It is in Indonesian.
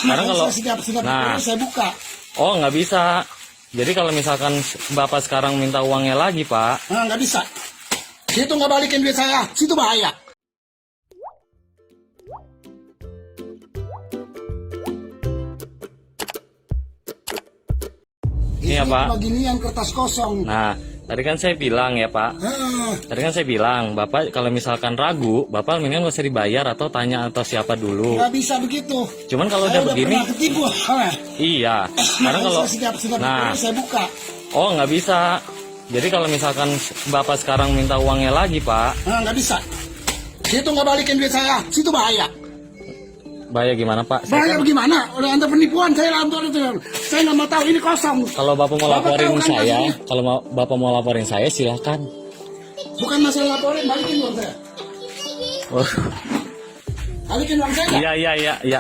Sekarang kalau nah, saya buka. oh nggak bisa. Jadi kalau misalkan Bapak sekarang minta uangnya lagi, Pak. Nah, nggak bisa. Situ nggak balikin duit saya, situ bahaya. Ini ya, Pak. Beginian kertas kosong. Nah, tadi kan saya bilang ya, Pak. Tadi kan saya bilang, Bapak kalau misalkan ragu, Bapak mendingan nggak usah dibayar atau tanya atau siapa dulu. Nggak bisa begitu. Cuman kalau Saya udah begini, pernah ketipu. iya. Sekarang kalau nah, saya buka. oh nggak bisa. Jadi kalau misalkan Bapak sekarang minta uangnya lagi, Pak. Nah, nggak bisa. Situ nggak balikin duit saya, situ bahaya. Bahaya gimana, Pak? Bahaya bagaimana? Udah antar penipuan saya lantar itu. Saya nggak mau tahu ini kosong. Kalau Bapak mau Bapak laporin tahu kan saya, kasusnya? kalau Bapak mau laporin saya, silahkan. Bukan masalah laporin, balikin uang saya. Oh, Balikin uang saya. iya, iya, iya, iya.